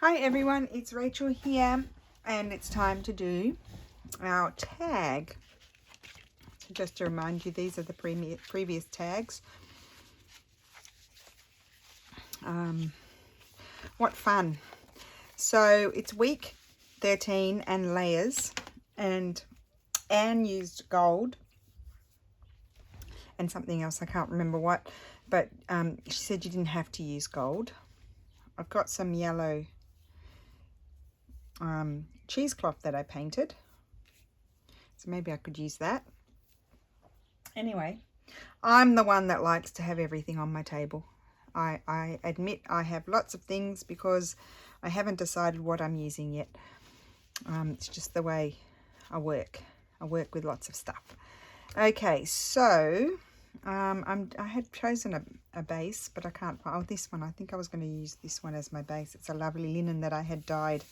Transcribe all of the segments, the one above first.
Hi everyone, it's Rachel here and it's time to do our tag. Just to remind you, these are the previous tags. What fun. So it's week 13 and layers, and Anne used gold and something else, I can't remember what, but she said you didn't have to use gold. I've got some yellow cheesecloth that I painted, so maybe I could use that. Anyway, I'm the one that likes to have everything on my table. I admit I have lots of things because I haven't decided what I'm using yet. It's just the way I work. I work with lots of stuff. Okay, so I had chosen a base, but I can't find, oh, this one. I think I was going to use this one as my base. It's a lovely linen that I had dyed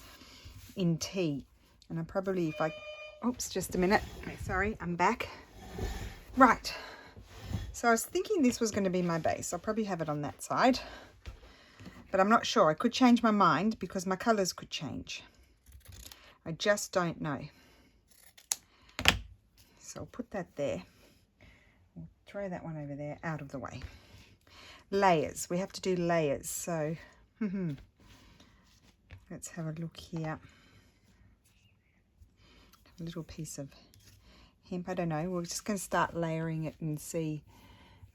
in tea. And I probably, if I, oops, just a minute. Okay, sorry, I'm back. Right. So I was thinking this was going to be my base. I'll probably have it on that side, but I'm not sure. I could change my mind because my colours could change. I just don't know. So I'll put that there. We'll throw that one over there, out of the way. Layers. We have to do layers. So let's have a look here. A little piece of hemp. I don't know. We're just going to start layering it and see.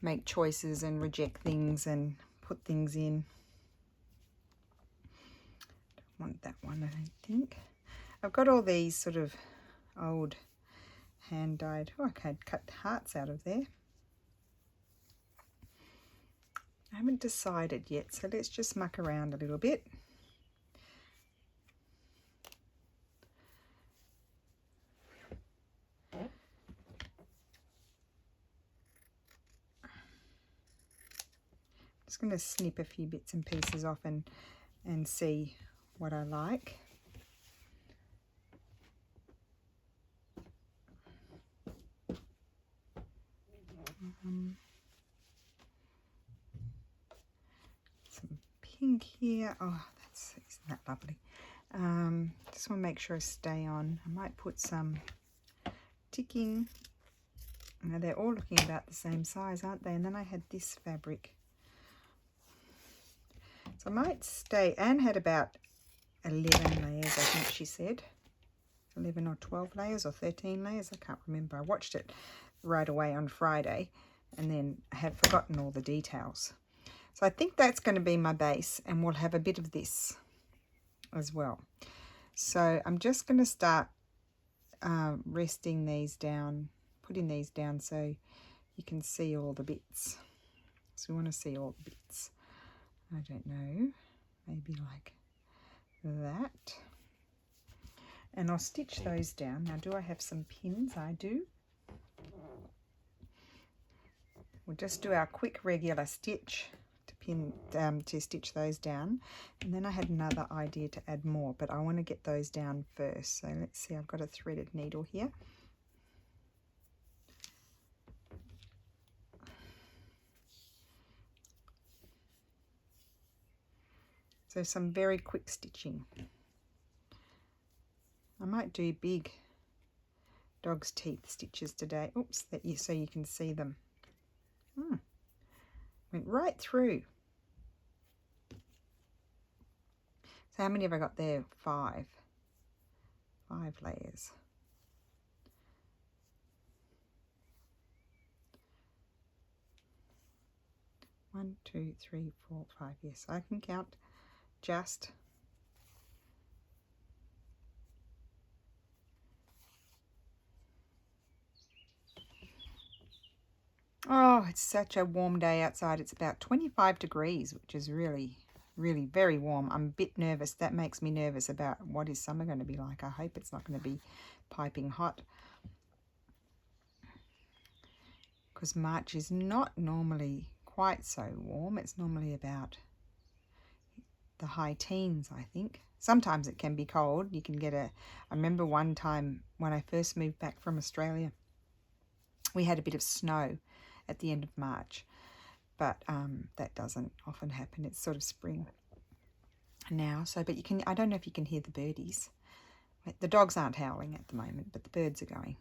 Make choices and reject things and put things in. Don't want that one, I don't think. I've got all these sort of old hand dyed. Oh, I could cut hearts out of there. I haven't decided yet, so let's just muck around a little bit. Just going to snip a few bits and pieces off and see what I like. Some pink here. Oh, isn't that lovely? Just want to make sure I stay on. I might put some ticking. Now they're all looking about the same size, aren't they? And then I had this fabric. So I might stay. Anne had about 11 layers, I think she said. 11 or 12 layers or 13 layers. I can't remember. I watched it right away on Friday and then I had forgotten all the details. So I think that's going to be my base, and we'll have a bit of this as well. So I'm just going to start resting these down, putting these down so you can see all the bits. So we want to see all the bits. I don't know, maybe like that. And I'll stitch those down. Now, do I have some pins? I do. We'll just do our quick regular stitch to pin to stitch those down. And then I had another idea to add more, but I want to get those down first. So let's see, I've got a threaded needle here. So some very quick stitching. I might do big dog's teeth stitches today. Oops, so you can see them. Went right through. So how many have I got there? 5. 5 layers. One, 2, 3, 4, 5. Yes, I can count just. Oh, it's such a warm day outside. It's about 25 degrees, which is really very warm. I'm a bit nervous. That makes me nervous about what is summer going to be like. I hope it's not going to be piping hot, because March is not normally quite so warm. It's normally about the high teens, I think. Sometimes it can be cold. You can get I remember one time when I first moved back from Australia, we had a bit of snow at the end of March, but that doesn't often happen. It's sort of spring. now. So, but you can, I don't know if you can hear the birdies. The dogs aren't howling at the moment, but the birds are going.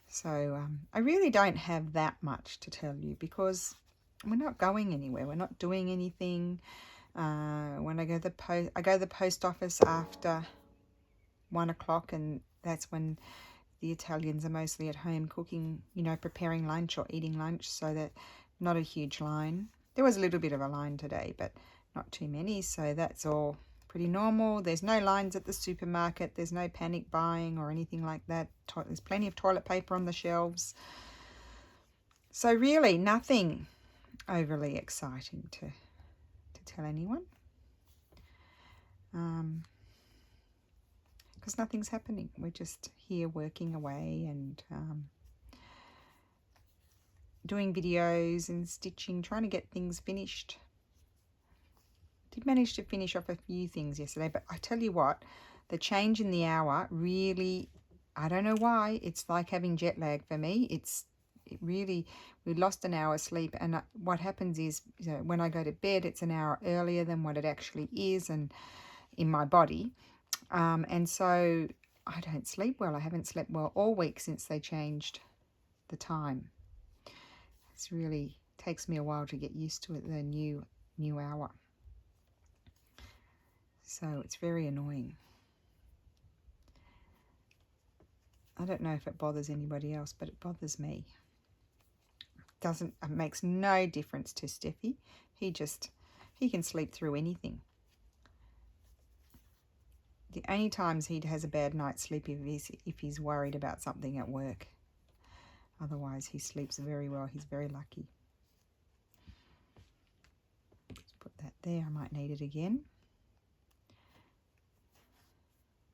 So I really don't have that much to tell you because we're not going anywhere. We're not doing anything. When I go to the post office after 1 o'clock, and that's when the Italians are mostly at home cooking, you know, preparing lunch or eating lunch, so that not a huge line. There was a little bit of a line today, but not too many, so that's all pretty normal. There's no lines at the supermarket. There's no panic buying or anything like that. There's plenty of toilet paper on the shelves. So really nothing overly exciting to tell anyone. Because nothing's happening. We're just here working away and doing videos and stitching, trying to get things finished. Did manage to finish off a few things yesterday, but I tell you what, the change in the hour really, I don't know why, it's like having jet lag for me. It really, we lost an hour's sleep, and what happens is, you know, when I go to bed, it's an hour earlier than what it actually is, and in my body, and so I don't sleep well. I haven't slept well all week since they changed the time. It's really takes me a while to get used to it, the new hour. So it's very annoying. I don't know if it bothers anybody else, but it bothers me. It makes no difference to Steffi. He can sleep through anything. The only times he has a bad night's sleep is if he's worried about something at work. Otherwise, he sleeps very well. He's very lucky. Let's put that there. I might need it again.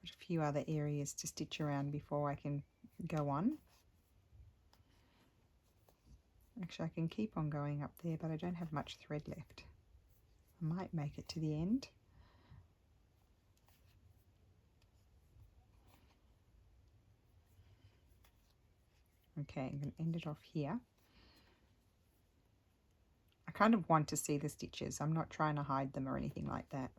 A few other areas to stitch around before I can go on. Actually, I can keep on going up there, but I don't have much thread left. I might make it to the end. Okay, I'm going to end it off here. I kind of want to see the stitches. I'm not trying to hide them or anything like that.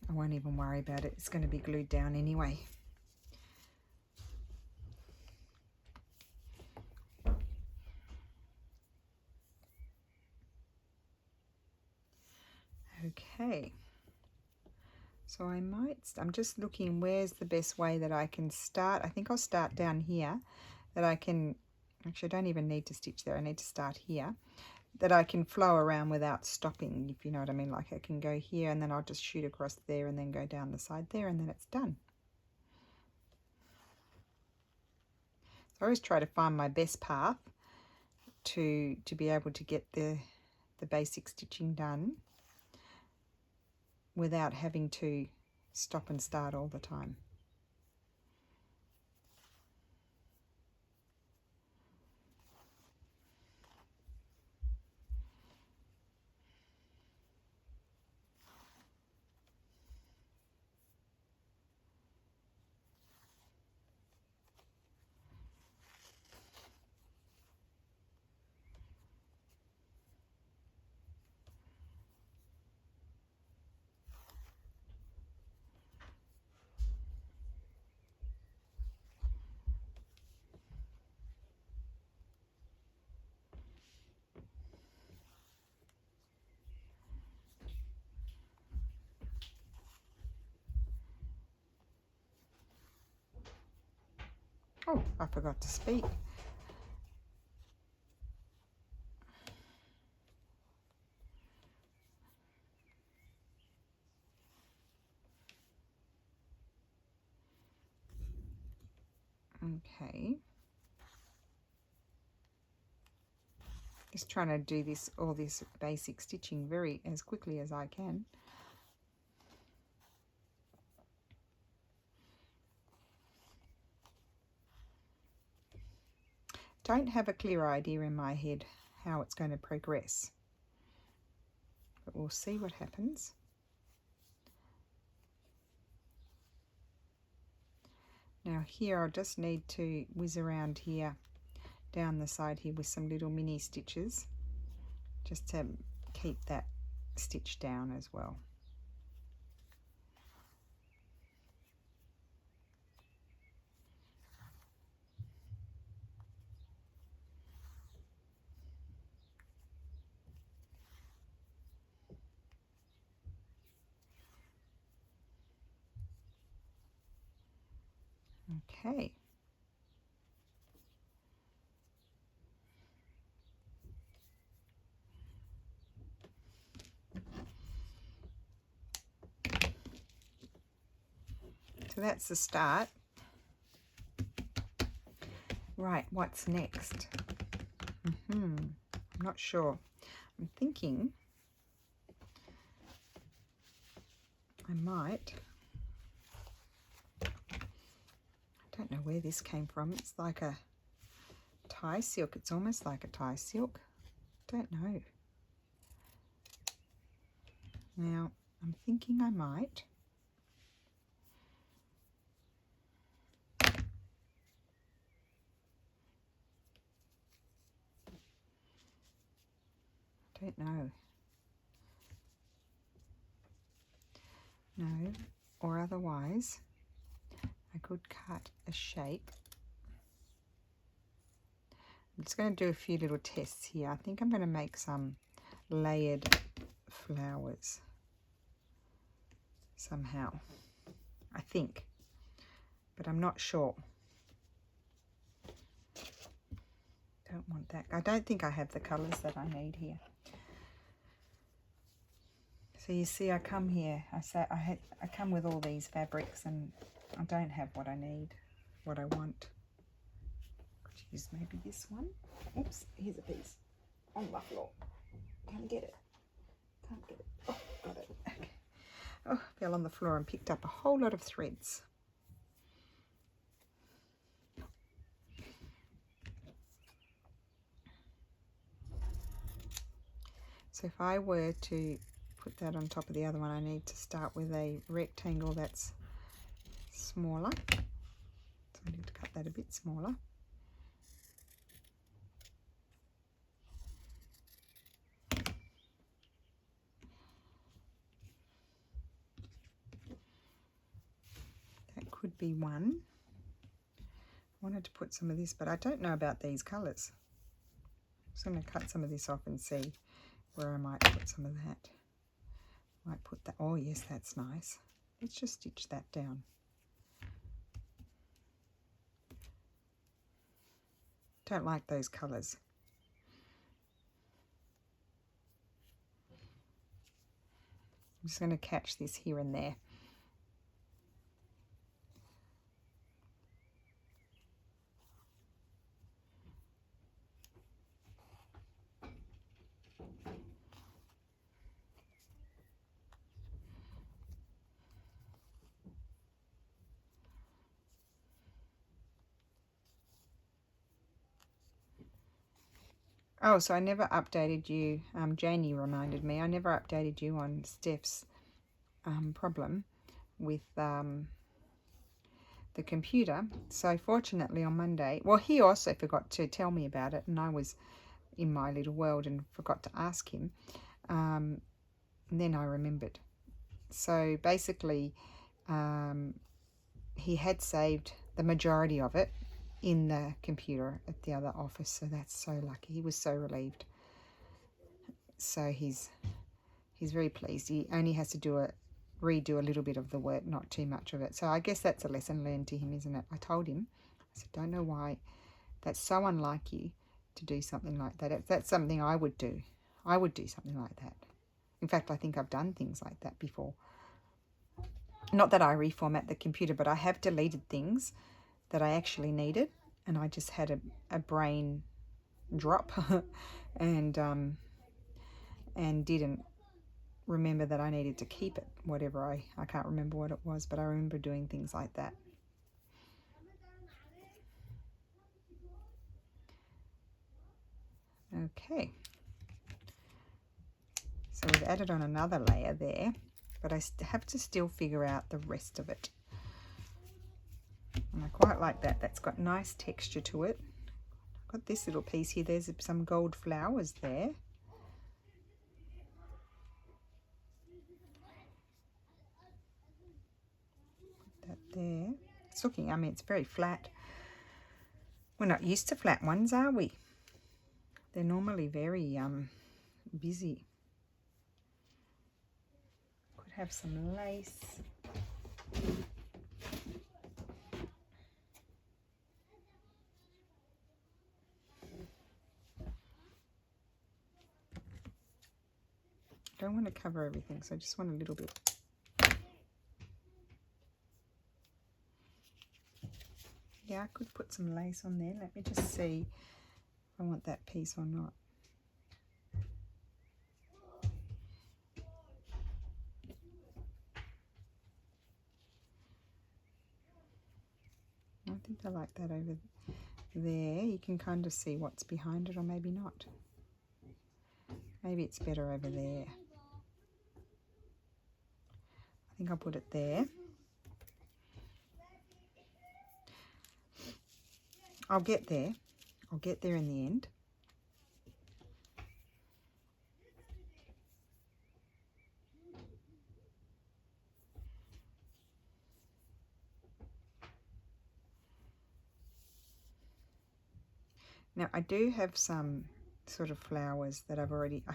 I won't even worry about it. It's going to be glued down anyway. Okay. So I'm just looking where's the best way that I can start. I think I'll start down here, that I can, actually I don't even need to stitch there. I need to start here, that I can flow around without stopping, if you know what I mean. Like I can go here and then I'll just shoot across there and then go down the side there and then it's done. So I always try to find my best path to be able to get the basic stitching done without having to stop and start all the time. Oh, I forgot to speak. Okay. Just trying to do all this basic stitching as quickly as I can. Don't have a clear idea in my head how it's going to progress, but we'll see what happens. Now here I'll just need to whiz around here down the side here with some little mini stitches just to keep that stitch down as well. Okay. So that's the start. Right, what's next? I'm not sure. I'm thinking I might. I don't know where this came from. It's like a tie silk. It's almost like a tie silk. Don't know. Now, I'm thinking I might. Don't know. No, or otherwise I could cut a shape. I'm just going to do a few little tests here. I think I'm going to make some layered flowers somehow. I think, but I'm not sure. Don't want that. I don't think I have the colours that I need here. So you see, I come here. I come with all these fabrics, and I don't have what I need, what I want. Could use maybe this one. Oops, here's a piece on my floor. Can't get it. Can't get it. Oh, got it. Okay. Oh, fell on the floor and picked up a whole lot of threads. So if I were to put that on top of the other one, I need to start with a rectangle that's smaller. So I need to cut that a bit smaller. That could be one. I wanted to put some of this, but I don't know about these colours. I'm just going to cut some of this off and see where I might put some of that. Might put that. Oh yes, that's nice. Let's just stitch that down. Don't like those colours. I'm just going to catch this here and there. Oh, so I never updated you. Janie reminded me. I never updated you on Steph's problem with the computer. So fortunately on Monday, well, he also forgot to tell me about it, and I was in my little world and forgot to ask him. And then I remembered. So basically, he had saved the majority of it in the computer at the other office, so that's so lucky. He was so relieved. So he's very pleased. He only has to redo a little bit of the work, not too much of it. So I guess that's a lesson learned to him, isn't it? I told him, I said, don't know why. That's so unlike you to do something like that. That's something I would do. I would do something like that. In fact, I think I've done things like that before. Not that I reformat the computer, but I have deleted things that I actually needed, and I just had a brain drop and didn't remember that I needed to keep it, whatever. I can't remember what it was, but I remember doing things like that. Okay, so we've added on another layer there, but I have to still figure out the rest of it. And I quite like that. That's got nice texture to it. I've got this little piece here. There's some gold flowers there. Put that there. It's looking, I mean, it's very flat. We're not used to flat ones, are we? They're normally very busy. Could have some lace. I don't want to cover everything, so I just want a little bit. Yeah, I could put some lace on there. Let me just see if I want that piece or not. I think I like that over there. You can kind of see what's behind it, or maybe not. Maybe it's better over there. I think I'll put it there. I'll get there. I'll get there in the end. Now I do have some sort of flowers that I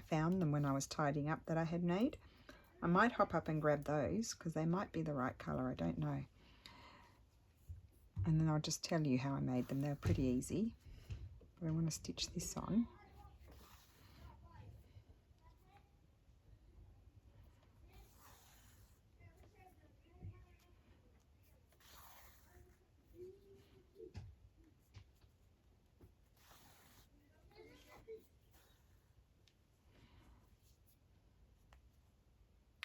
found them when I was tidying up that I had made. I might hop up and grab those because they might be the right colour, I don't know. And then I'll just tell you how I made them. They're pretty easy. But I want to stitch this on.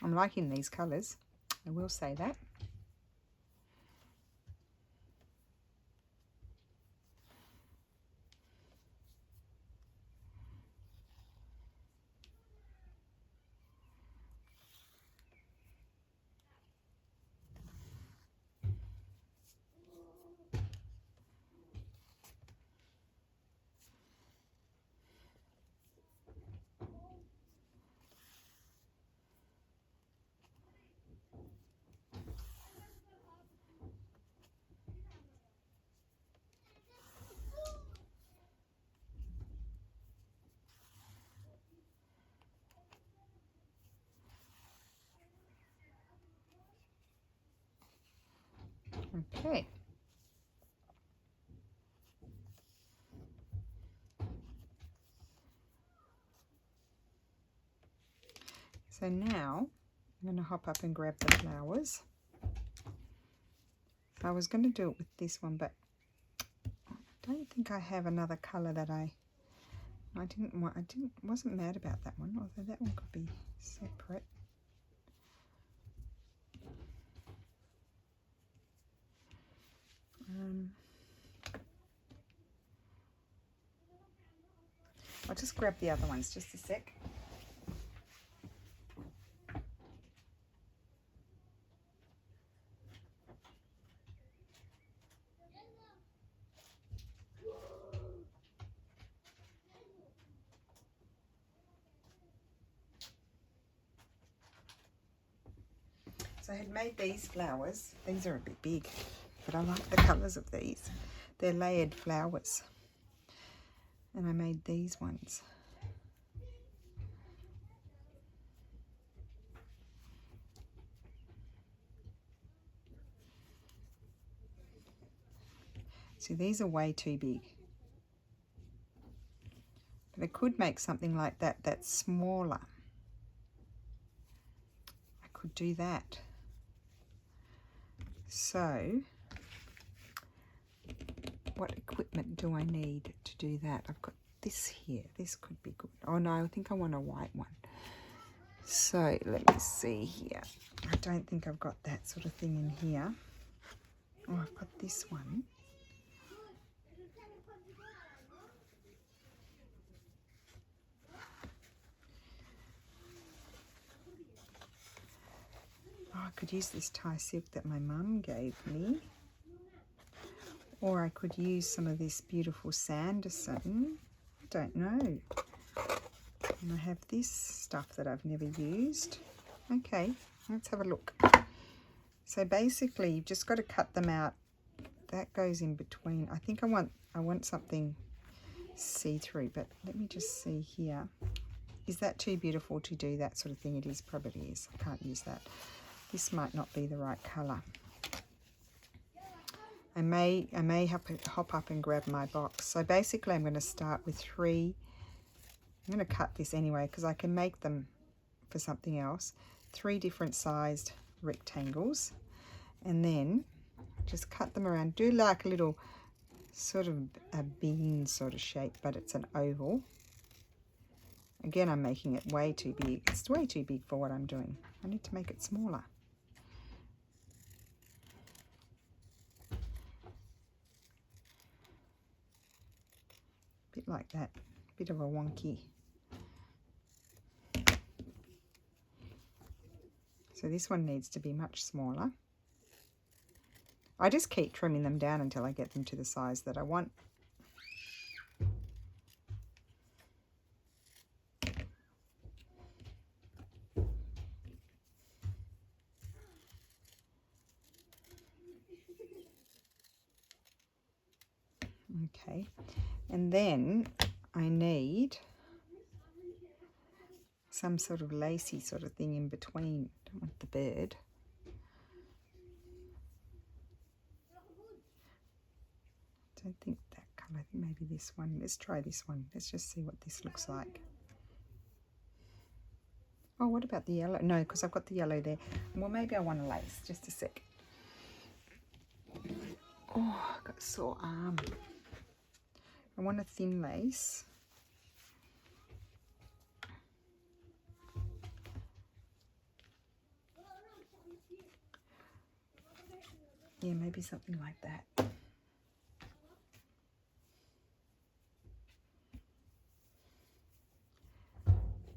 I'm liking these colours, I will say that. Okay. So now I'm going to hop up and grab the flowers. So I was going to do it with this one, but I don't think I have another colour that wasn't mad about that one, although that one could be separate. I'll just grab the other ones, just a sec. So I had made these flowers. These are a bit big, but I like the colours of these. They're layered flowers. And I made these ones. See, these are way too big. But I could make something like that that's smaller. I could do that. So, what equipment do I need to do that? I've got this here. This could be good. Oh no, I think I want a white one. So, let me see here. I don't think I've got that sort of thing in here. Oh, I've got this one. Oh, I could use this tie silk that my mum gave me. Or I could use some of this beautiful Sanderson. I don't know. And I have this stuff that I've never used. Okay, let's have a look. So basically, you've just got to cut them out. That goes in between. I think I want something see-through, but let me just see here. Is that too beautiful to do that sort of thing? It is, probably is. I can't use that. This might not be the right colour. I may hop up and grab my box. So basically I'm going to start with 3. I'm going to cut this anyway because I can make them for something else. 3 different sized rectangles, and then just cut them around. Do like a little sort of a bean sort of shape, but it's an oval. Again, I'm making it way too big. It's way too big for what I'm doing. I need to make it smaller. Bit like that, bit of a wonky. So this one needs to be much smaller. I just keep trimming them down until I get them to the size that I want. Okay, and then I need some sort of lacy sort of thing in between. Don't want the bird. Don't think that colour. I think maybe this one. Let's try this one. Let's just see what this looks like. Oh, what about the yellow? No, because I've got the yellow there. Well, maybe I want a lace. Just a sec. Oh, I've got a sore arm. I want a thin lace. Yeah, maybe something like that.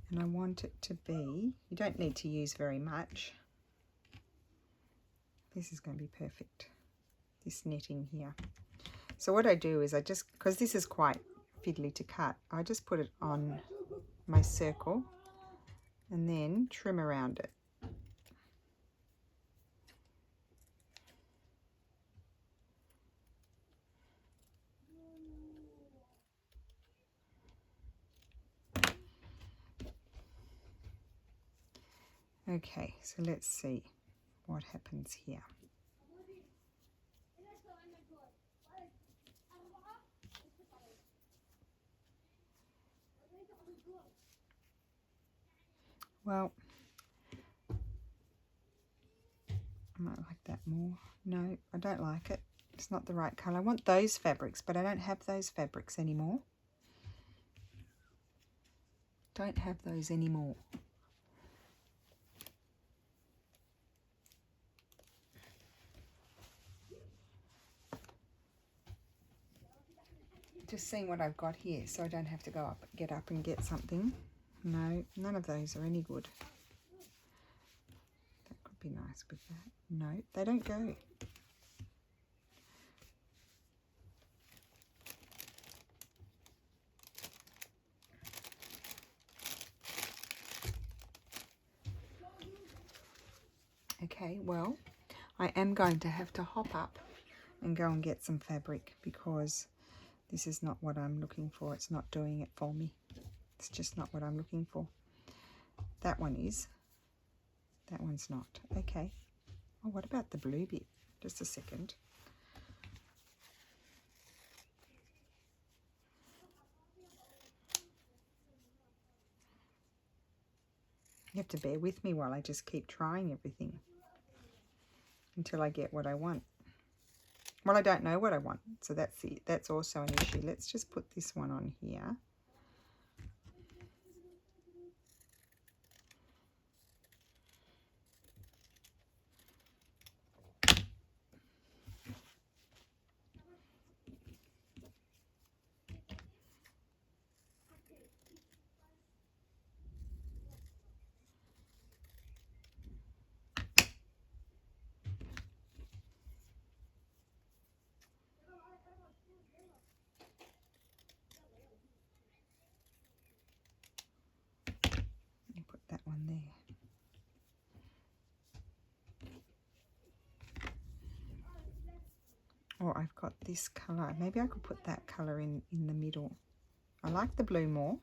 And I want it to be, you don't need to use very much. This is going to be perfect, this netting here. So what I do is I just, because this is quite fiddly to cut, I just put it on my circle and then trim around it. Okay, so let's see what happens here. Well, I might like that more. No, I don't like it. It's not the right colour. I want those fabrics, but I don't have those fabrics anymore. Don't have those anymore. Just seeing what I've got here so I don't have to get up and get something. No, none of those are any good. That could be nice with that. No, they don't go. Okay, well, I am going to have to hop up and go and get some fabric because this is not what I'm looking for. It's not doing it for me. It's just not what I'm looking for. That one is. That one's not. Okay. Oh, what about the blue bit? Just a second. You have to bear with me while I just keep trying everything until I get what I want. Well, I don't know what I want, so that's also an issue. Let's just put this one on here. Oh, I've got this colour. Maybe I could put that colour in the middle. I like the blue more.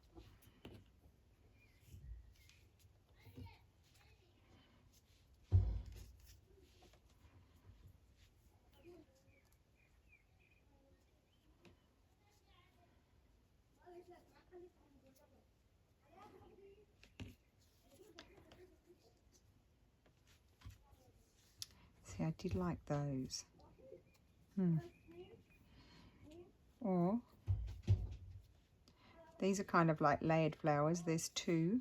See, I did like those. Or these are kind of like layered flowers. There's two.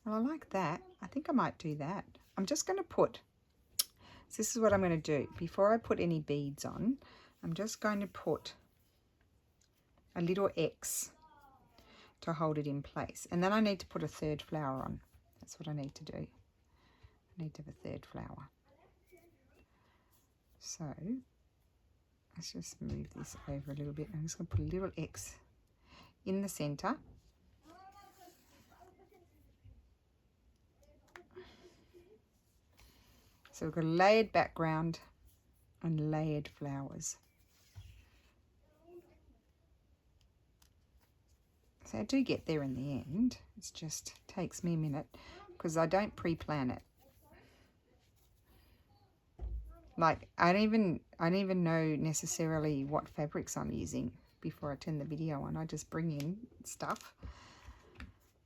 Well, I like that. I think I might do that. I'm just going to put, so this is what I'm going to do. Before I put any beads on, I'm just going to put a little X to hold it in place. And then I need to put a third flower on. That's what I need to do. I need to have a third flower. So let's just move this over a little bit. I'm just going to put a little X in the center. So we've got a layered background and layered flowers. So I do get there in the end. It just takes me a minute because I don't pre-plan it. Like I don't even know necessarily what fabrics I'm using before I turn the video on. I just bring in stuff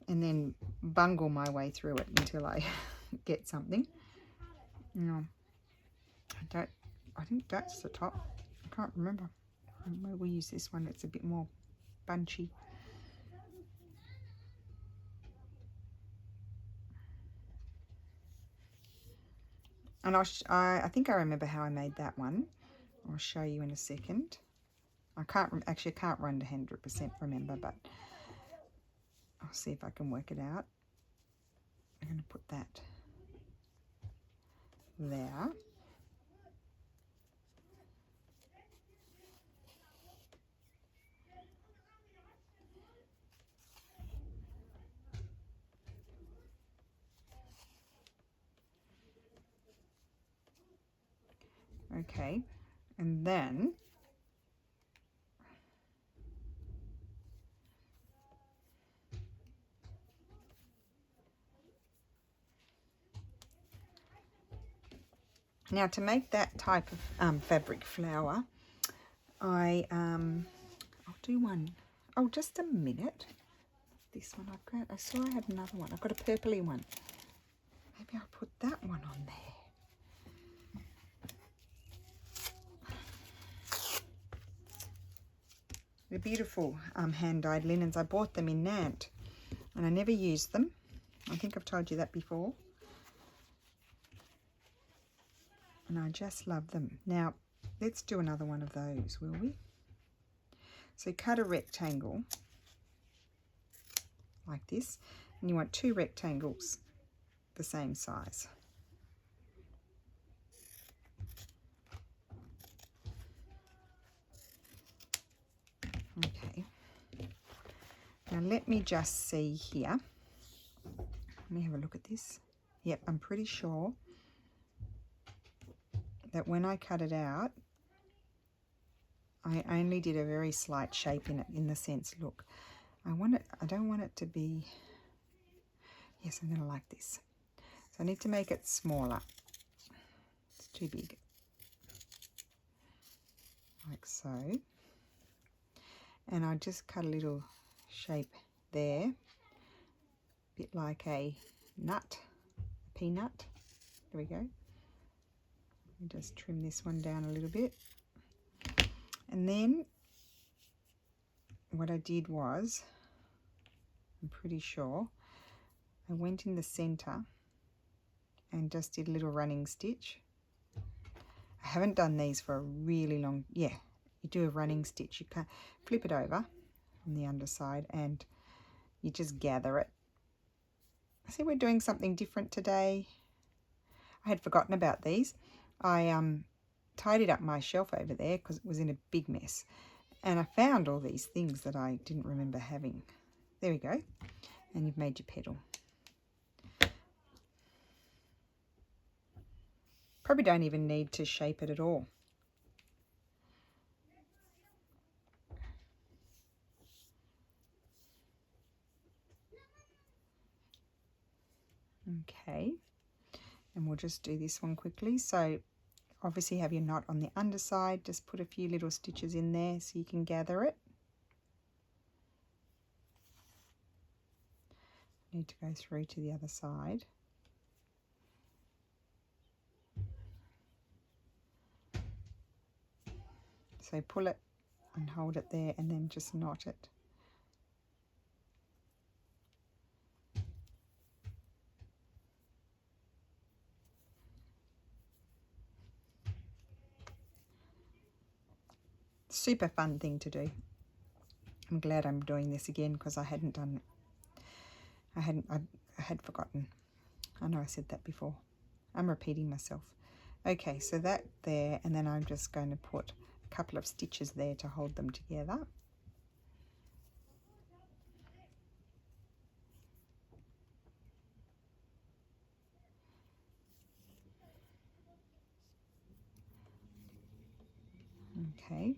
and then bungle my way through it until I get something. No, I think that's the top. I can't remember. Maybe we'll use this one. It's a bit more bunchy. And I think I remember how I made that one. I'll show you in a second. I can't 100% remember, but I'll see if I can work it out. I'm going to put that there. Okay, and then now to make that type of fabric flower, I'll do one. Oh, just a minute. This one I've got. I saw I had another one. I've got a purpley one. Maybe I'll put that one on there. They're beautiful hand-dyed linens. I bought them in Nant and I never used them. I think I've told you that before. And I just love them. Now, let's do another one of those, will we? So cut a rectangle like this, and you want 2 rectangles the same size. Okay. Now let me just see here. Let me have a look at this. Yep, I'm pretty sure that when I cut it out, I only did a very slight shape in it, in the sense, look, I don't want it to be, yes, I'm going to like this. So I need to make it smaller. It's too big. Like so. And I just cut a little shape there, a bit like a nut, a peanut. There we go. Just trim this one down a little bit. And then what I did was, I'm pretty sure, I went in the center and just did a little running stitch. I haven't done these for a really long, yeah, you do a running stitch. You can flip it over on the underside and you just gather it. I see we're doing something different today. I had forgotten about these. I tidied up my shelf over there because it was in a big mess. And I found all these things that I didn't remember having. There we go. And you've made your petal. Probably don't even need to shape it at all. Okay, and we'll just do this one quickly. So obviously have your knot on the underside, just put a few little stitches in there so you can gather it. Need to go through to the other side. So pull it and hold it there and then just knot it. Super fun thing to do. I'm glad I'm doing this again because I hadn't done it. I had forgotten. I know I said that before. I'm repeating myself. Okay, so that there, and then I'm just going to put a couple of stitches there to hold them together. Okay,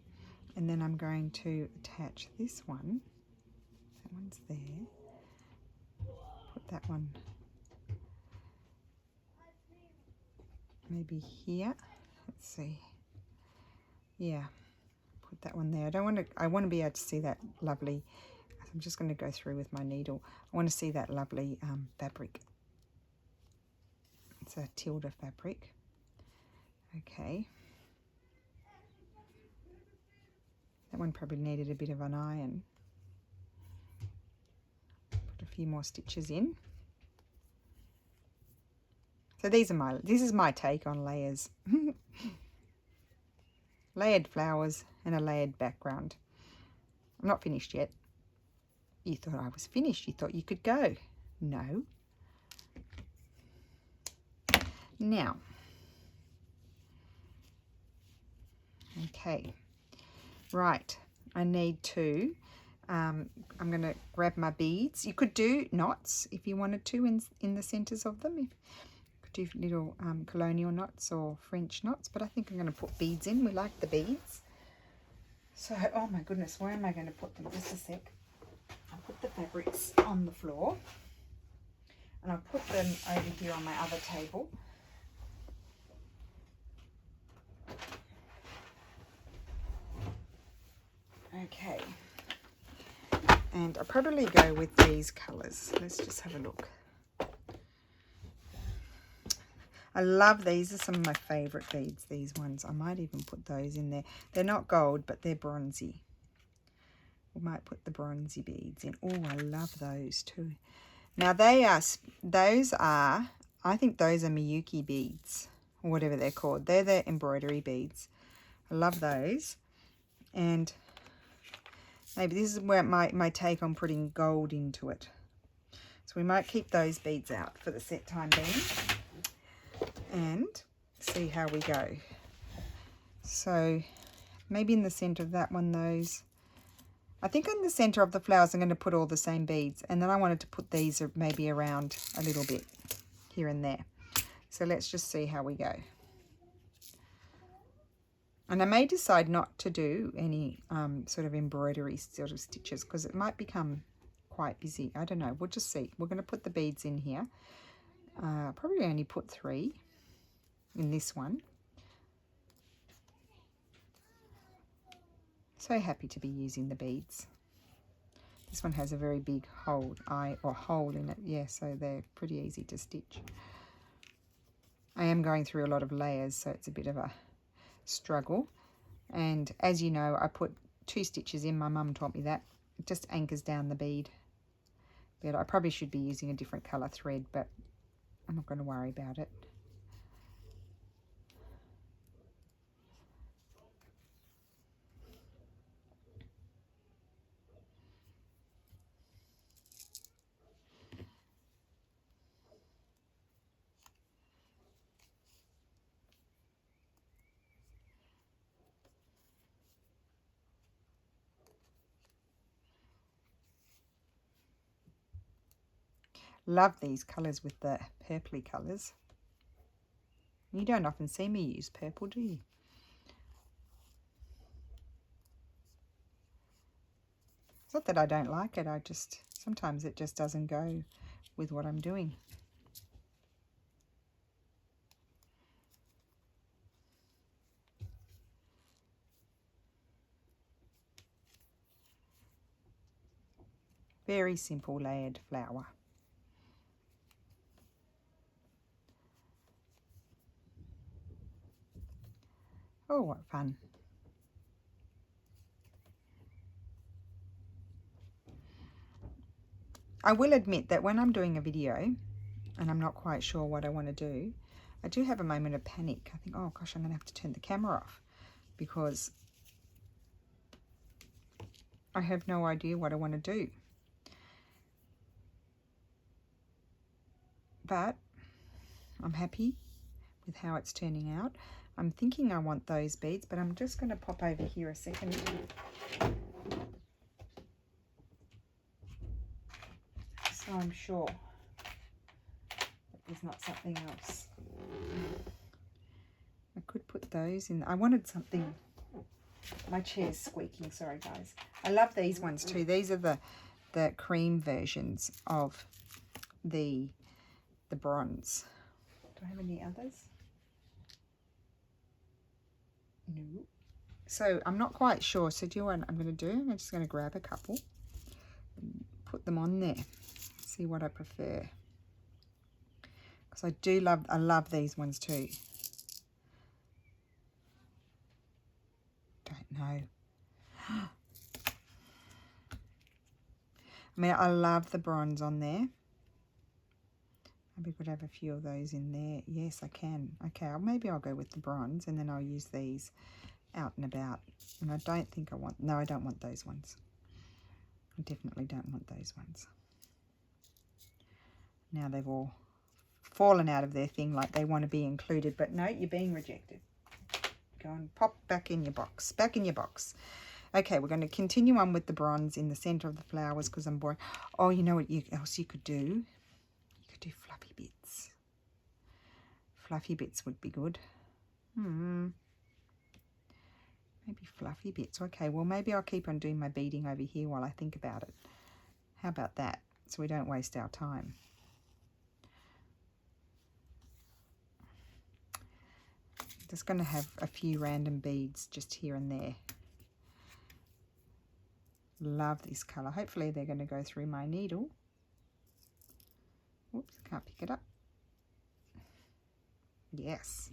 and then I'm going to attach this one. That one's there. Put that one maybe here. Let's see. Yeah, put that one there. I want to be able to see that lovely. I'm just going to go through with my needle. I want to see that lovely fabric. It's a Tilda fabric. Okay. That one probably needed a bit of an iron. Put a few more stitches in. So this is my take on layers. Layered flowers and a layered background. I'm not finished yet. You thought I was finished. You thought you could go. No. Now. Okay. Right. I need to, I'm going to grab my beads. You could do knots if you wanted to in the centers of them. You could do little colonial knots or French knots, but I think I'm going to put beads in. We like the beads. So, oh my goodness, where am I going to put them? Just a sec. I'll put the fabrics on the floor and I'll put them over here on my other table. Okay, and I'll probably go with these colours. Let's just have a look. I love these. Are some of my favourite beads, these ones. I might even put those in there. They're not gold, but they're bronzy. We might put the bronzy beads in. Oh, I love those too. Now those are, I think those are Miyuki beads, or whatever they're called. They're the embroidery beads. I love those. And maybe this is where my take on putting gold into it. So we might keep those beads out for the set time being and see how we go. So maybe in the center of that one, those. I think in the center of the flowers I'm going to put all the same beads, and then I wanted to put these maybe around a little bit here and there. So let's just see how we go. And I may decide not to do any sort of embroidery sort of stitches because it might become quite busy. I don't know. We'll just see. We're going to put the beads in here. Probably only put 3 in this one. So happy to be using the beads. This one has a very big hole in it. Yeah, so they're pretty easy to stitch. I am going through a lot of layers, so it's a bit of a struggle. And as you know, I put 2 stitches in. My mum taught me that. It just anchors down the bead. But I probably should be using a different colour thread, but I'm not going to worry about it. Love these colours with the purpley colours. You don't often see me use purple, do you? It's not that I don't like it, sometimes it just doesn't go with what I'm doing. Very simple layered flower. Oh, what fun. I will admit that when I'm doing a video and I'm not quite sure what I want to do, I do have a moment of panic. I think, oh gosh, I'm going to have to turn the camera off because I have no idea what I want to do. But I'm happy with how it's turning out. I'm thinking I want those beads, but I'm just going to pop over here a second. So I'm sure that there's not something else. I could put those in. I wanted something. My chair's squeaking, sorry guys. I love these ones too. These are the cream versions of the bronze. Do I have any others? No. So I'm not quite sure. So do you know what I'm going to do? I'm just going to grab a couple and put them on there. See what I prefer. Because I love these ones too. Don't know. I mean, I love the bronze on there. Maybe we could have a few of those in there. Yes, I can. Okay, maybe I'll go with the bronze and then I'll use these out and about. And I don't think I want, no, I don't want those ones. I definitely don't want those ones. Now they've all fallen out of their thing like they want to be included, but no, you're being rejected. Go and pop back in your box, back in your box. Okay, we're going to continue on with the bronze in the center of the flowers because I'm boring. Oh, you know what else you could do? You could do fluffy bits. Fluffy bits would be good. Maybe fluffy bits. Okay, well, maybe I'll keep on doing my beading over here while I think about it. How about that? So we don't waste our time. Just going to have a few random beads just here and there. Love this colour. Hopefully they're going to go through my needle. Oops, can't pick it up. Yes.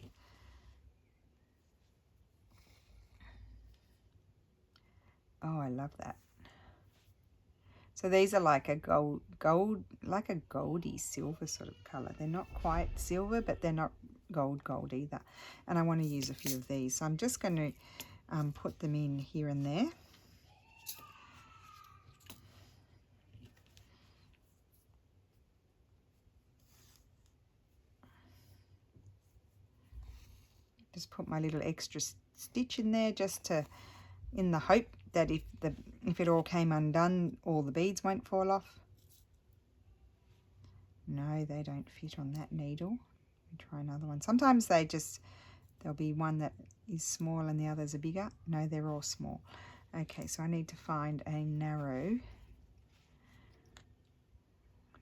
Oh, I love that. So these are like a like a goldy silver sort of colour. They're not quite silver, but they're not gold either. And I want to use a few of these. So I'm just going to put them in here and there. Just put my little extra stitch in there just to, in the hope that if it all came undone, all the beads won't fall off. No, they don't fit on that needle. Try another one. Sometimes there'll be one that is small and the others are bigger. No, they're all small. Okay, so I need to find a narrow.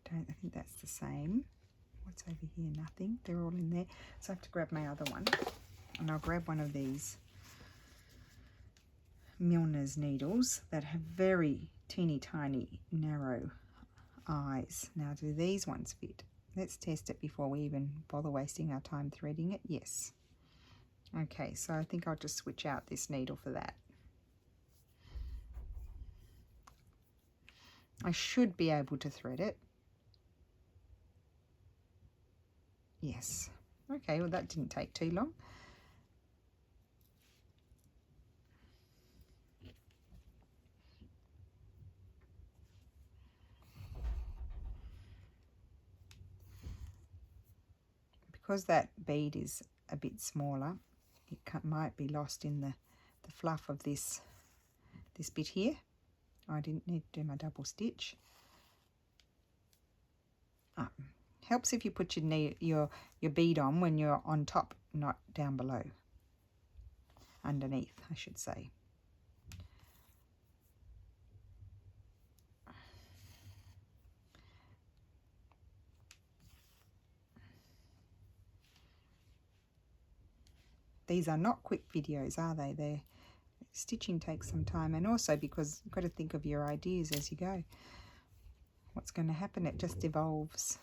I think that's the same. What's over here? Nothing. They're all in there. So I have to grab my other one. And I'll grab one of these Milner's needles that have very teeny tiny narrow eyes. Now, do these ones fit? Let's test it before we even bother wasting our time threading it. Yes. Okay, so I think I'll just switch out this needle for that. I should be able to thread it. Yes. Okay, well that didn't take too long. Because that bead is a bit smaller, it might be lost in the fluff of this bit here. I didn't need to do my double stitch. Helps if you put your bead on when you're on top not down below, underneath I should say. These are not quick videos, are they? They're stitching takes some time, and also because you've got to think of your ideas as you go. What's going to happen? It just evolves.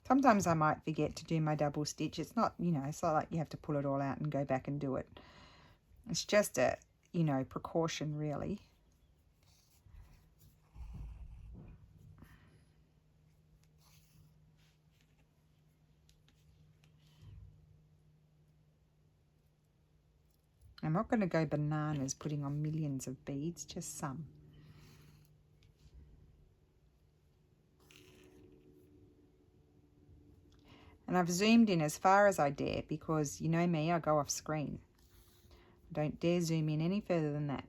Sometimes I might forget to do my double stitch. It's not, you know, it's not like you have to pull it all out and go back and do it. It's just a, you know, precaution really. I'm not going to go bananas putting on millions of beads, just some. And I've zoomed in as far as I dare because you know me, I go off screen. I don't dare zoom in any further than that.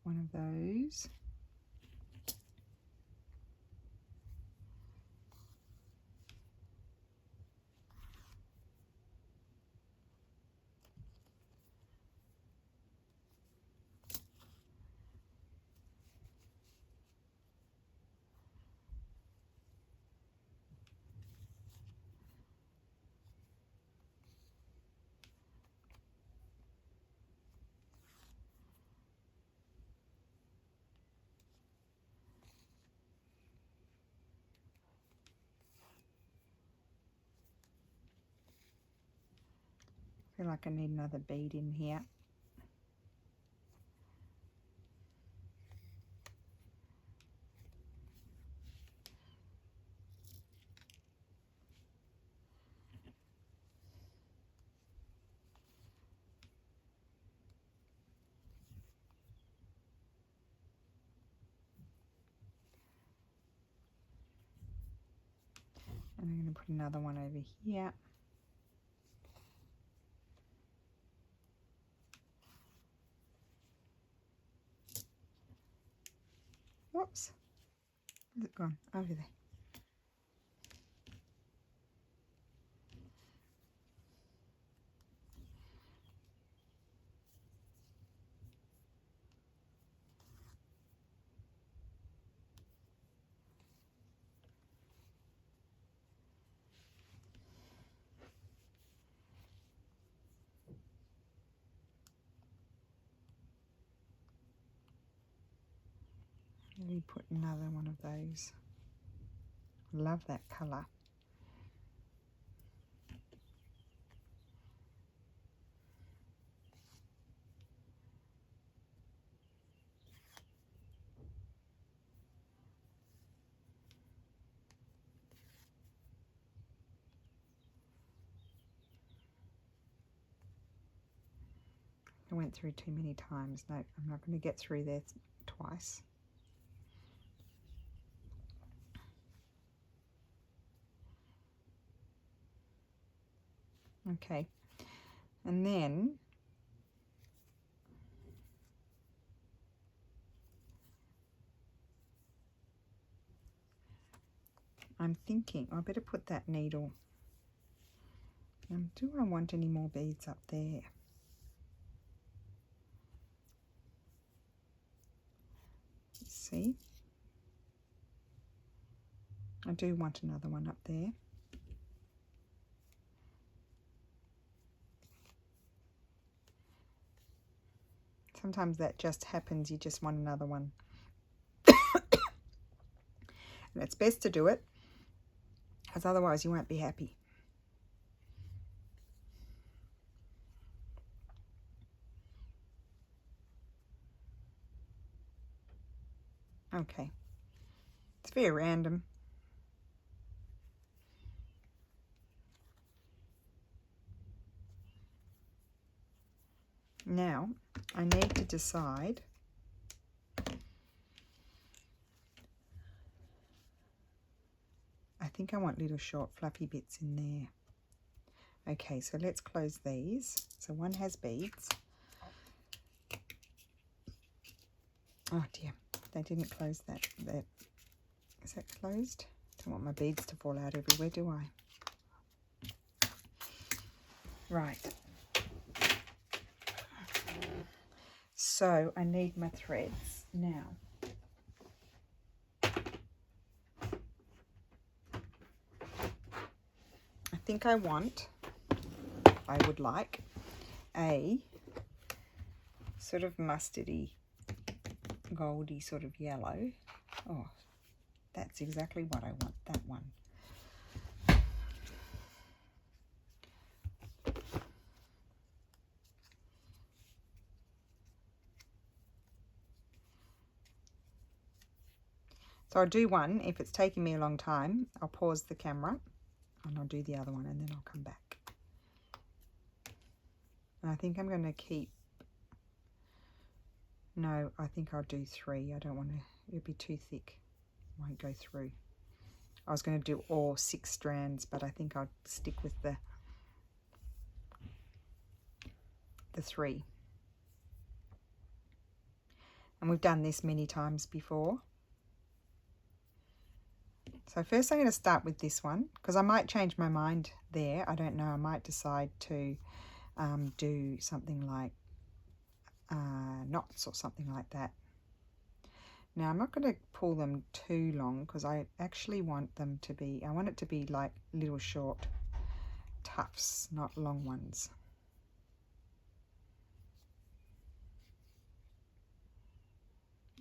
One of those. I feel like I need another bead in here. And I'm going to put another one over here. Whoops. Where's it gone? Over there. Maybe put another one of those. Love that colour. I went through too many times. No, I'm not going to get through there twice. Okay, and then I'm thinking I better put that needle. Do I want any more beads up there? Let's see. I do want another one up there. Sometimes that just happens, you just want another one. And it's best to do it, because otherwise you won't be happy. Okay, it's very random. Now I need to decide. I think I want little short fluffy bits in there. Okay, so let's close these. So one has beads. Oh dear, they didn't close that. Is that closed? Don't want my beads to fall out everywhere, do I? Right. So I need my threads now. I think I would like a sort of mustardy, goldy sort of yellow. Oh, that's exactly what I want, that one. So I'll do one. If it's taking me a long time, I'll pause the camera and I'll do the other one and then I'll come back. And I think I'm going to keep, no, I think I'll do 3. I don't want to, it'll be too thick. Won't go through. I was going to do all 6 strands, but I think I'll stick with the 3. And we've done this many times before. So first I'm going to start with this one, because I might change my mind there. I don't know. I might decide to do something like knots or something like that. Now I'm not going to pull them too long, because I actually want them to be, I want it to be like little short tufts, not long ones.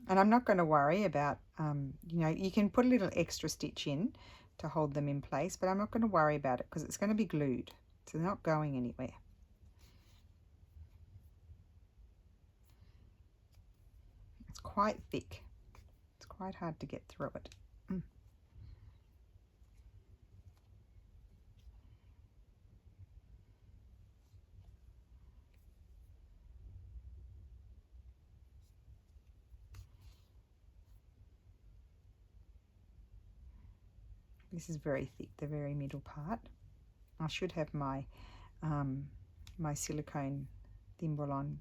And I'm not going to worry about, you know, you can put a little extra stitch in to hold them in place, but I'm not going to worry about it because it's going to be glued. So they're not going anywhere. It's quite thick. It's quite hard to get through it. This is very thick, the very middle part. I should have my my silicone thimble on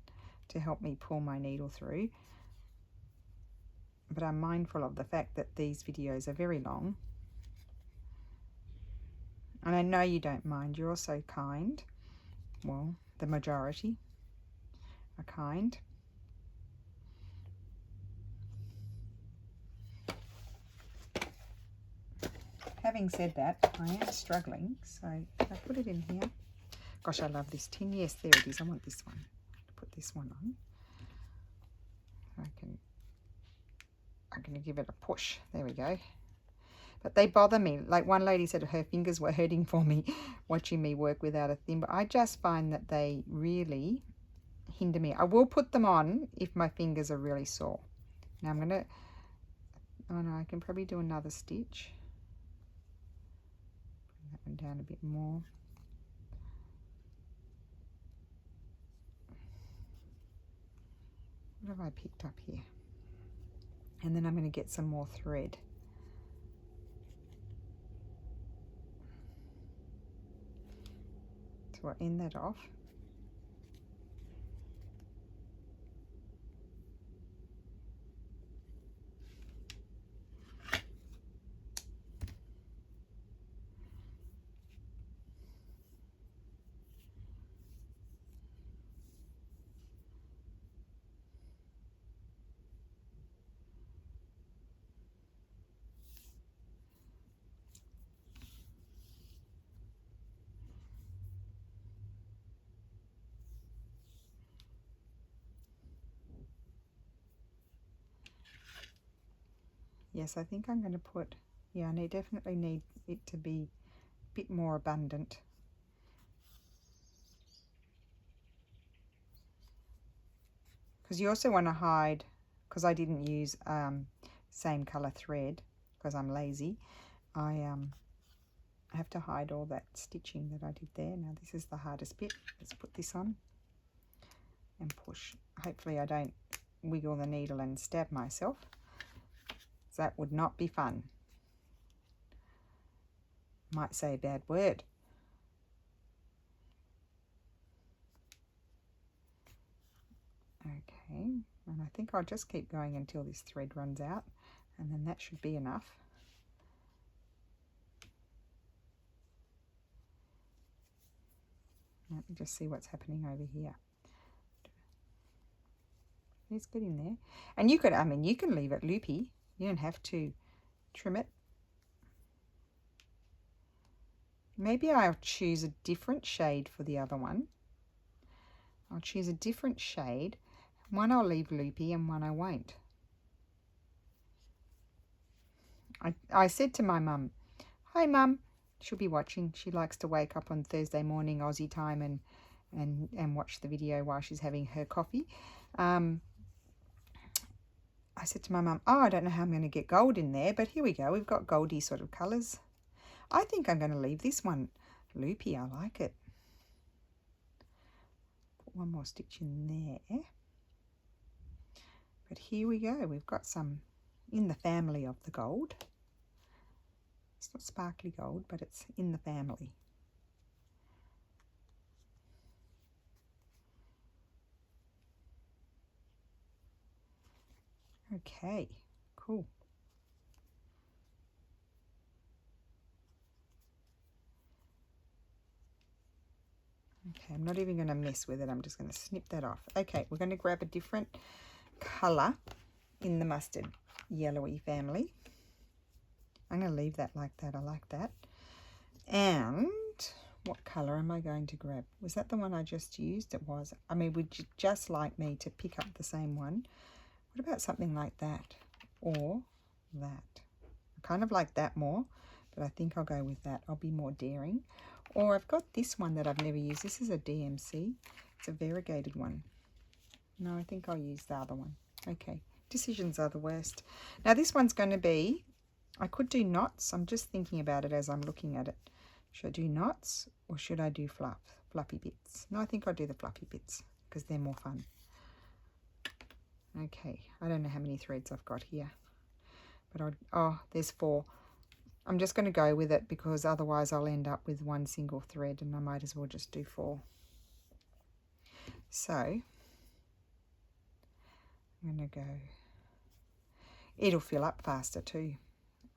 to help me pull my needle through. But I'm mindful of the fact that these videos are very long. And I know you don't mind, you're also kind. Well, the majority are kind. Having said that, I am struggling, so I put it in here. Gosh, I love this tin. Yes, there it is. I want this one. Put this one on. I'm going to give it a push. There we go. But they bother me. Like one lady said her fingers were hurting for me watching me work without a thimble. I just find that they really hinder me. I will put them on if my fingers are really sore. Now I'm going to, oh no, I can probably do another stitch. Bring that one down a bit more. What have I picked up here? And then I'm going to get some more thread. So we'll end that off. Yes, I think I'm going to put, yeah, I definitely need it to be a bit more abundant. Because you also want to hide, because I didn't use same color thread because I'm lazy, I have to hide all that stitching that I did there. Now this is the hardest bit. Let's put this on and push. Hopefully I don't wiggle the needle and stab myself. That would not be fun. Might say a bad word. Okay, and I think I'll just keep going until this thread runs out, and then that should be enough. Let me just see what's happening over here. Let's get in there. And you could, I mean, you can leave it loopy. You don't have to trim it. Maybe I'll choose a different shade for the other one. I'll choose a different shade. One I'll leave loopy and one I won't. I said to my mum, hi mum, she'll be watching. She likes to wake up on Thursday morning Aussie time and watch the video while she's having her coffee. I said to my mum, oh, I don't know how I'm going to get gold in there, but here we go. We've got goldy sort of colours. I think I'm going to leave this one loopy. I like it. Put one more stitch in there. But here we go. We've got some in the family of the gold. It's not sparkly gold, but it's in the family. Okay, cool. Okay, I'm not even going to mess with it. I'm just going to snip that off. Okay, we're going to grab a different colour in the mustard yellowy family. I'm going to leave that like that. I like that. And what colour am I going to grab? Was that the one I just used? It was. I mean, would you just like me to pick up the same one? What about something like that? Or that? I kind of like that more, but I think I'll go with that. I'll be more daring. Or I've got this one that I've never used. This is a DMC. It's a variegated one. No, I think I'll use the other one. Okay, decisions are the worst. Now this one's going to be, I could do knots. I'm just thinking about it as I'm looking at it. Should I do knots or should I do fluffy bits? No, I think I'll do the fluffy bits because they're more fun. Okay, I don't know how many threads I've got here, but oh, there's 4. I'm just going to go with it because otherwise I'll end up with one single thread and I might as well just do 4. So I'm going to go, it'll fill up faster too.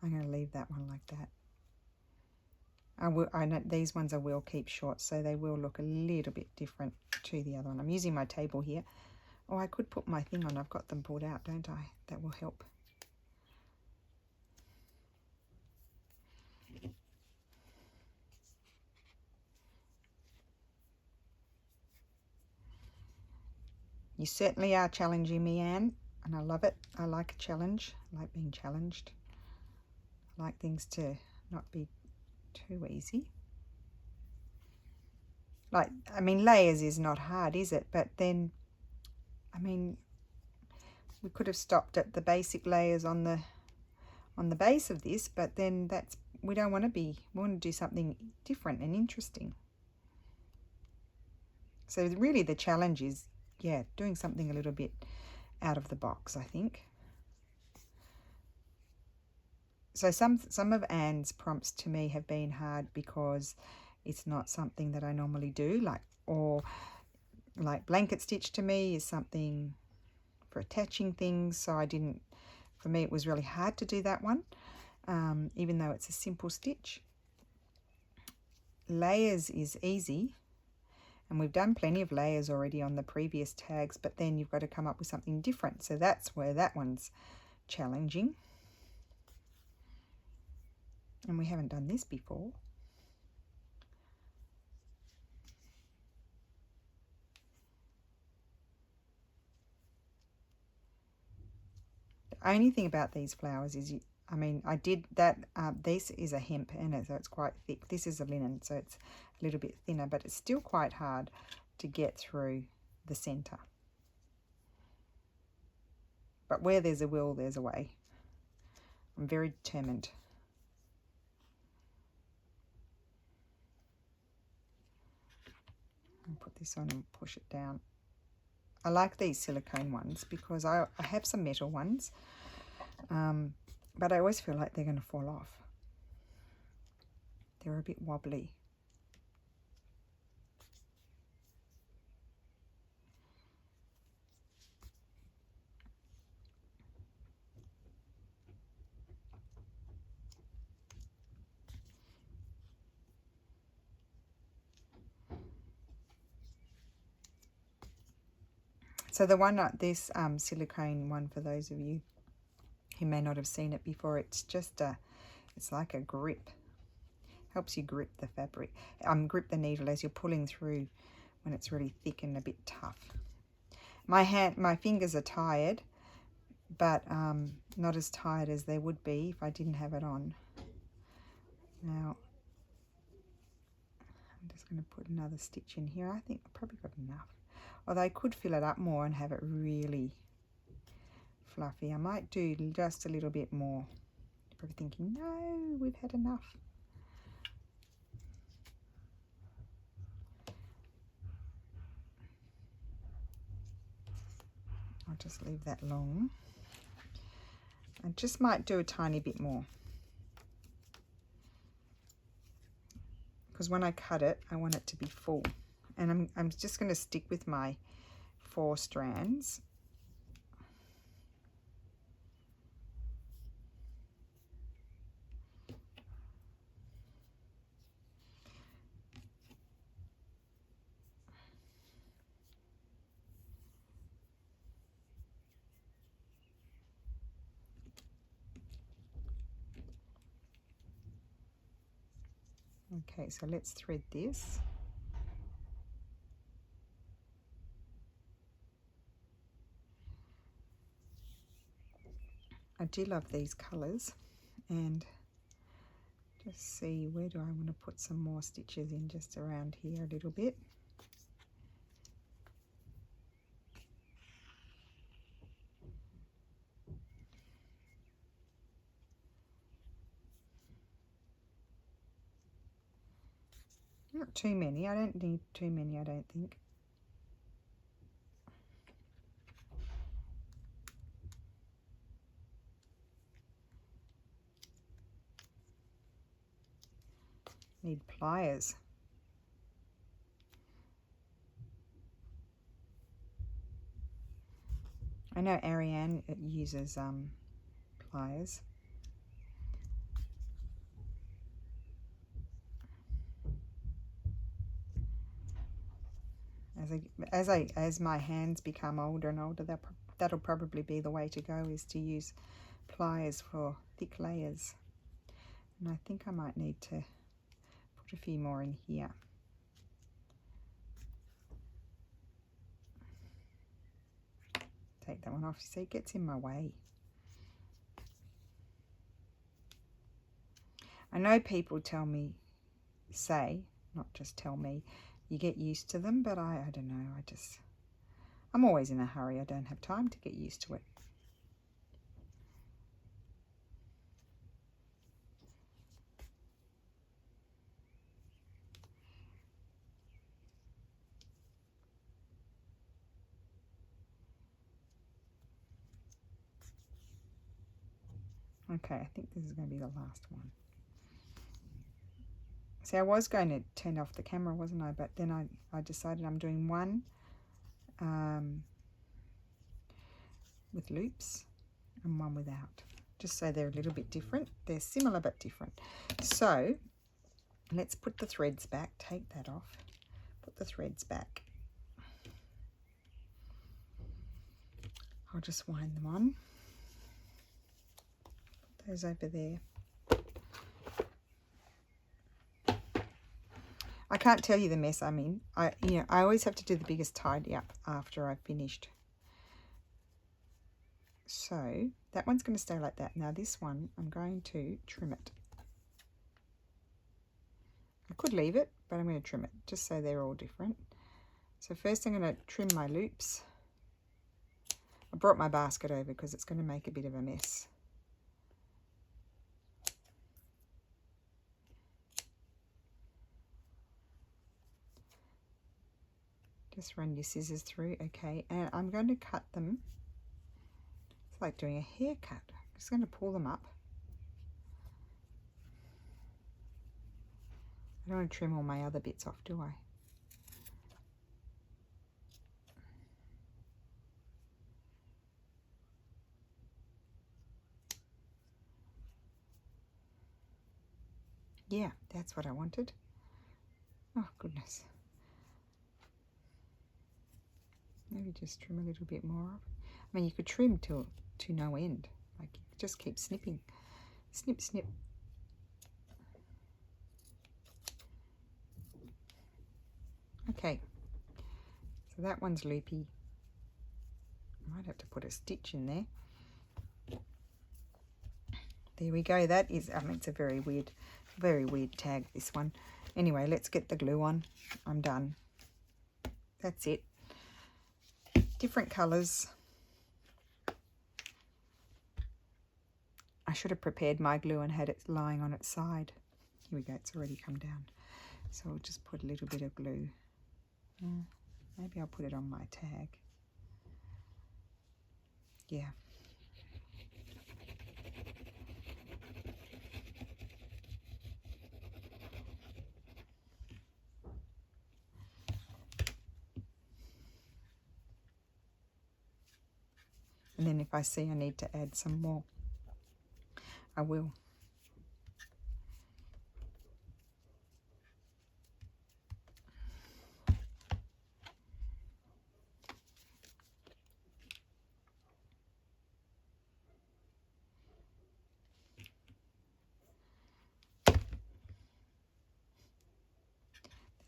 I'm going to leave that one like that. I know these ones I will keep short, so they will look a little bit different to the other one. I'm using my table here. Oh, I could put my thing on. I've got them pulled out, don't I? That will help. You certainly are challenging me, Anne, and I love it. I like a challenge. I like being challenged. I like things to not be too easy. Like, I mean, layers is not hard, is it? But then, I mean, we could have stopped at the basic layers on the base of this, but then that's, we don't want to be, we want to do something different and interesting. So really the challenge is, yeah, doing something a little bit out of the box, I think. So some of Anne's prompts to me have been hard because it's not something that I normally do, like blanket stitch to me is something for attaching things, so for me it was really hard to do that one, even though it's a simple stitch. Layers is easy, and we've done plenty of layers already on the previous tags, but then you've got to come up with something different, so that's where that one's challenging. And we haven't done this before. The only thing about these flowers is, I mean, I did that, this is a hemp in it, so it's quite thick. This is a linen, so it's a little bit thinner, but it's still quite hard to get through the center. But where there's a will, there's a way. I'm very determined. I'll put this on and push it down. I like these silicone ones because I have some metal ones, but I always feel like they're going to fall off. They're a bit wobbly. So the one, this silicone one, for those of you who may not have seen it before, it's just it's like a grip. Helps you grip the fabric, grip the needle as you're pulling through when it's really thick and a bit tough. My fingers are tired, but not as tired as they would be if I didn't have it on. Now, I'm just going to put another stitch in here. I think I've probably got enough. Although I could fill it up more and have it really fluffy. I might do just a little bit more. You're probably thinking, no, we've had enough. I'll just leave that long. I just might do a tiny bit more, because when I cut it, I want it to be full. And I'm just going to stick with my 4 strands. Okay, so let's thread this. I do love these colours, and just see, where do I want to put some more stitches in? Just around here a little bit. Not too many. I don't need too many, I don't think. Need pliers. I know Ariane uses pliers. As my hands become older and older, that'll probably be the way to go, is to use pliers for thick layers. And I think I might need to put a few more in here. Take that one off. You see, it gets in my way. I know people say, not just tell me, you get used to them, but I don't know. I'm always in a hurry. I don't have time to get used to it. Okay, I think this is going to be the last one. See, I was going to turn off the camera, wasn't I? But then I decided I'm doing one with loops and one without, just so they're a little bit different. They're similar but different. So let's put the threads back. Take that off. Put the threads back. I'll just wind them on. Put those over there. I can't tell you the mess I'm in. I always have to do the biggest tidy up after I've finished. So that one's going to stay like that. Now this one, I'm going to trim it. I could leave it, but I'm going to trim it just so they're all different. So first I'm going to trim my loops. I brought my basket over because it's going to make a bit of a mess. Just run your scissors through. Okay, and I'm going to cut them. It's like doing a haircut. I'm just going to pull them up. I don't want to trim all my other bits off, do I? Yeah, that's what I wanted. Oh, goodness. Maybe just trim a little bit more off. I mean, you could trim to no end. Like, you could just keep snipping. Snip, snip. Okay. So that one's loopy. I might have to put a stitch in there. There we go. That is, I mean, it's a very weird tag, this one. Anyway, let's get the glue on. I'm done. That's it. Different colours. I should have prepared my glue and had it lying on its side. Here we go. It's already come down. So I'll just put a little bit of glue. Maybe I'll put it on my tag. Yeah. And then if I see I need to add some more, I will.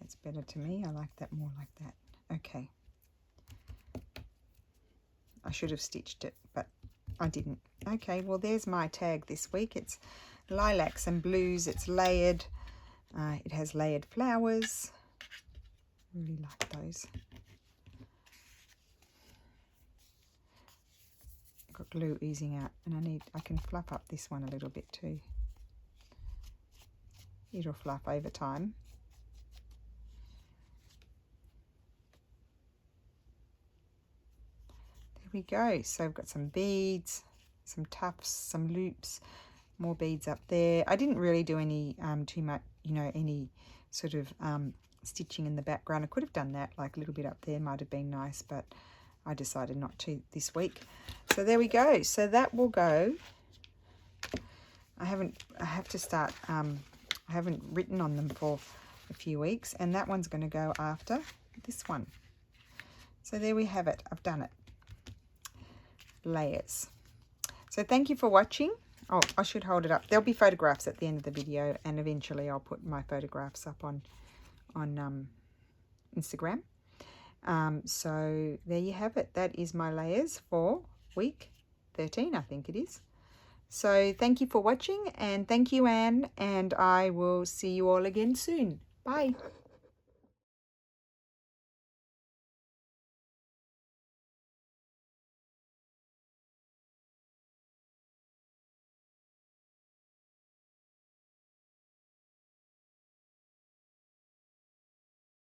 That's better to me. I like that more like that. Okay. I should have stitched it, but I didn't. Okay, well, there's my tag this week. It's lilacs and blues. It's layered. It has layered flowers. Really like those. I've got glue oozing out, and I can fluff up this one a little bit too. It'll fluff over time. We go. So I've got some beads, some tufts, some loops, more beads up there. I didn't really do any too much, you know, any sort of stitching in the background. I could have done that, like a little bit up there might have been nice, but I decided not to this week. So there we go. So that will go. I have to start, I haven't written on them for a few weeks, and that one's going to go after this one. So there we have it. I've done it. Layers. So thank you for watching. Oh, I should hold it up. There'll be photographs at the end of the video, and eventually I'll put my photographs up on Instagram. So there you have it. That is my layers for week 13, I think it is. So thank you for watching, and thank you, Anne, and I will see you all again soon. Bye.